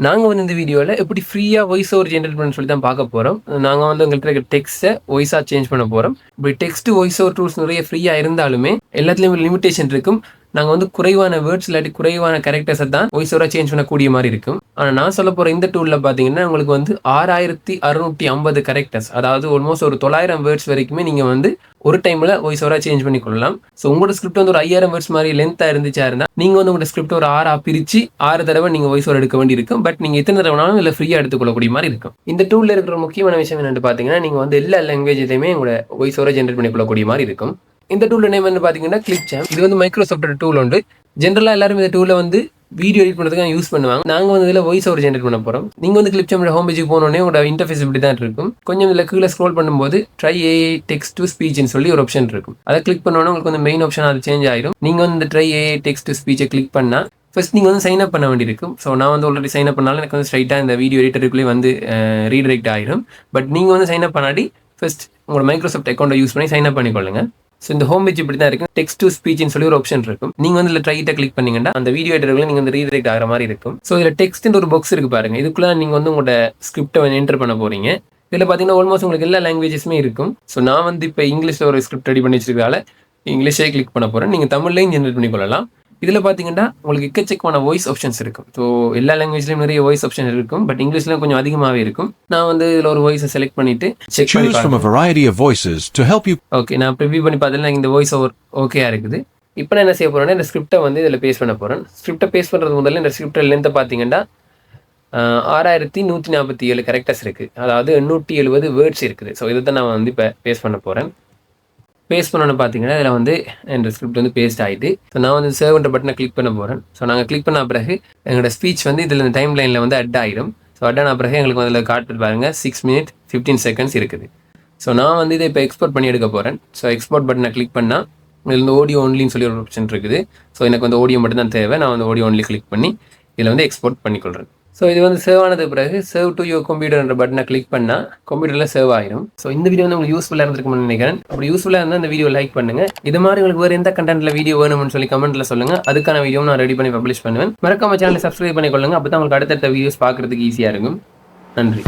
நாங்கள் வந்து இந்த வீடியோவில் எப்படி ஃப்ரீயாக வாய்ஸ் ஓவர் ஜென்ரேட் பண்ண சொல்லி தான் பார்க்க போகிறோம். நாங்கள் வந்து உங்கள்கிட்ட இருக்க டெக்ஸ்ட்டை வாய்ஸாக சேஞ்ச் பண்ண போகிறோம். இப்படி டெக்ஸ்ட் வாய்ஸ் ஓவர் டூல்ஸ் நிறைய ஃப்ரீயாக இருந்தாலுமே எல்லாத்துலேயும் ஒரு லிமிடேஷன் இருக்கும். நாங்கள் வந்து குறைவான வேர்ட்ஸ் இல்லாட்டி குறைவான கேரக்டர்ஸை தான் வாய்ஸ் ஓவராக சேஞ்ச் பண்ணக்கூடிய மாதிரி இருக்கும். ஆனால் நான் சொல்ல போகிற இந்த டூலில் பார்த்தீங்கன்னா உங்களுக்கு வந்து 6650 கேரக்டர்ஸ், அதாவது ஆல்மோஸ்ட் ஒரு 900 வேர்ட்ஸ் வரைக்குமே நீங்கள் வந்து ஒரு டைமில் வாய்ஸ் ஓவராக சேஞ்ச் பண்ணி கொள்ளலாம். ஸோ உங்களோட ஸ்கிரிப்ட் வந்து ஒரு 5000 வேர்ட்ஸ் மாதிரி லென்த்தாக இருந்துச்சா இருந்தால் நீங்கள் வந்து உங்களோட ஸ்கிரிப்ட் ஒரு 6 பிரித்து 6 தடவை நீங்கள் வாய்ஸ் ஓவர் எடுக்க வேண்டி இருக்கும். பட் நீங்கள் எத்தனை தடவைனாலும் இதில் ஃப்ரீயாக எடுத்துக்கொள்ளக்கூடிய மாதிரி இருக்கும். இந்த டூலில் இருக்கிற முக்கியமான விஷயம் என்னென்னு பார்த்தீங்கன்னா நீங்கள் வந்து எல்லா லாங்குவேஜ்லையுமே உங்களோட வாய்ஸ் ஓவரை ஜென்ரேட் பண்ணிக்கொள்ளக்கூடிய மாதிரி இருக்கும். இந்த டூல் நேம் என்ன பார்த்தீங்கன்னா கிளிப்சாம். இது வந்து மைக்ரோசாஃப்ட் டூல் உண்டு. ஜென்ரலாக எல்லாரும் இந்த டூலை வந்து வீடியோ எடிட் பண்ணுறதுக்கு யூஸ் பண்ணுவாங்க. நாங்கள் வந்து இதில் வாய்ஸ் ஓவர் ஜென்ரேட் பண்ண போகிறோம். நீங்கள் வந்து கிளிப்சாம் ஹோம் பேஜுக்கு போனோடனே உங்களோட இன்டர்ஃபேஸ் இப்படி தான் இருக்கும். கொஞ்சம் இதில் கீழே ஸ்க்ரோல் பண்ணும்போது ட்ரை ஏஐ டெக்ஸ்ட் டு ஸ்பீச்னு சொல்லி ஒரு ஆப்ஷன் இருக்கும். அதை கிளிக் பண்ணோன்னா உங்களுக்கு வந்து மெயின் ஆப்ஷன் அது சேஞ்ச் ஆயிடும். நீங்கள் வந்து இந்த ட்ரை ஏஐ டெக்ஸ்ட் டு ஸ்பீச்சை கிளிக் பண்ணால் ஃபர்ஸ்ட் நீங்கள் வந்து சைன் அப் பண்ண வேண்டியிருக்கும். ஸோ நான் வந்து ஆல்ரெடி சைன் அப் பண்ணாலும் எனக்கு வந்து ஸ்ட்ரைட்டாக இந்த வீடியோ எடிட்டருக்குள்ளே வந்து ரீடைரக்ட் ஆயிடும். பட் நீங்கள் வந்து சைன் அப் பண்ணாடி ஃபர்ஸ்ட் உங்களோட மைக்ரோசாஃப்ட் அக்கௌண்ட்டை யூஸ் பண்ணி சைன் அப் பண்ணிக்கொள்ளுங்க. ஸோ இந்த ஹோம் பேஜ் இப்படி தான் இருக்கும். டெக்ஸ்ட் டு ஸ்பீச்னு சொல்லி ஒரு ஆப்ஷன் இருக்கும். நீங்கள் வந்து இதில் ட்ரைட்டை கிளிக் பண்ணீங்கன்னா அந்த வீடியோ எடிட்டருக்குள்ள நீங்கள் வந்து ரீடைரக்ட் ஆகிற மாதிரி இருக்கும். ஸோ இதில் டெக்ஸ்ட்ன்ற ஒரு பாக்ஸ் இருக்கு பாருங்க. இதுக்குள்ள நீங்கள் வந்து உங்களோட ஸ்கிரிப்டை வந்து என்டர் பண்ண போறீங்க. இதில் பார்த்தீங்கன்னா ஆல்மோஸ்ட் உங்களுக்கு எல்லா லாங்குவேஜஸுமே இருக்கும். ஸோ நான் வந்து இப்போ இங்கிலீஷில் ஒரு ஸ்கிரிப்ட் ரெடி பண்ணி வச்சிருக்கதால இங்கிலீஷே கிளிக் பண்ண போகிறேன். நீங்கள் தமிழ்லையும் ஜென்ரேட் பண்ணிக்கொள்ளலாம். இதில் பார்த்தீங்கன்னா உங்களுக்கு எக்கச்சக்கமான வாய்ஸ் ஆப்ஷன்ஸ் இருக்கும். ஸோ எல்லா லாங்குவேஜ்லையும் நிறைய வாய்ஸ் ஆப்ஷன் இருக்கும். பட் இங்கிலீஷ்ல கொஞ்சம் அதிகமாகவே இருக்கும். நான் வந்து இதில் ஒரு வாய்ஸை செலக்ட் பண்ணிட்டு செக் பண்ணி ஓகே நான் ப்ரிவியூ பண்ணி பார்த்தீங்கன்னா இந்த வாய்ஸ் ஓவர் ஓகேயா இருக்குது. இப்போ நான் என்ன செய்ய போறேன்னா இந்த ஸ்கிரிப்டை வந்து இதில் பேஸ்ட் பண்ண போகிறேன். ஸ்கிரிப்டை பேஸ்ட் பண்ணுறது முதல்ல இந்த ஸ்கிரிப்டில் லென்த்தை பார்த்தீங்கன்னா 6147 கேரக்டர்ஸ் இருக்குது. அதாவது 870 வேர்ட்ஸ் இருக்குது. ஸோ இதை தான் நான் வந்து இப்போ பேஸ்ட் பண்ண போகிறேன். பேஸ்ட் பண்ணோன்னு பார்த்தீங்கன்னா இதில் வந்து என் ஸ்கிரிப்ட் வந்து பேஸ்ட் ஆகிட்டு. ஸோ நான் வந்து சேவ்ன்ற பட்டனை கிளிக் பண்ண போகிறேன். ஸோ நாங்கள் கிளிக் பண்ண பிறகு எங்களோட ஸ்பீச் வந்து இதில் இந்த டைம் லைனில் வந்து அட் ஆகிடும். ஸோ அட் ஆன பிறகு எங்களுக்கு அதில் காட்டு பாருங்கள் 6 minutes 15 seconds இருக்குது. ஸோ நான் வந்து இதை இப்போ எக்ஸ்போர்ட் பண்ணி எடுக்க போகிறேன். ஸோ எக்ஸ்போர்ட் பட்டனை கிளிக் பண்ணால் இதில் வந்து ஆடியோ ஒன்லின்னு சொல்லி ஒரு ஆப்ஷன் இருக்குது. ஸோ எனக்கு வந்து ஆடியோ மட்டும் தான் தேவை. நான் வந்து ஆடியோ ஒன்லி கிளிக் பண்ணி இதில் வந்து எக்ஸ்போர்ட் பண்ணிக்கொள்கிறேன். ஸோ இது வந்து சேவ் ஆனது பிறகு சேவ் டு யுவர் கம்ப்யூட்டர்ன்ற பட்டனை கிளிக் பண்ணால் கம்ப்யூட்டரில் சேவ் ஆகிடும். ஸோ இந்த வீடியோ வந்து உங்களுக்கு யூஸ்ஃபுல்லாக இருந்திருக்கும்னு நினைக்கிறேன். அப்படி யூஸ்ஃபுல்லாக இருந்தால் இந்த வீடியோ லைக் பண்ணுங்கள். இது மாதிரி உங்களுக்கு வேறு எந்த கண்டென்ட்டில் வீடியோ வேணும்னு சொல்லி கமெண்ட்டில் சொல்லுங்கள். அதுக்கான வீடியோ நான் ரெடி பண்ணி பப்ளிஷ் பண்ணுவேன். மறக்காம சேனலை சப்ஸ்கிரைப் பண்ணிக்கொள்ளுங்க. அப்போ தான் உங்களுக்கு அடுத்தடுத்த வீடியோஸ் பார்க்குறதுக்கு ஈஸியாக இருக்கும். நன்றி.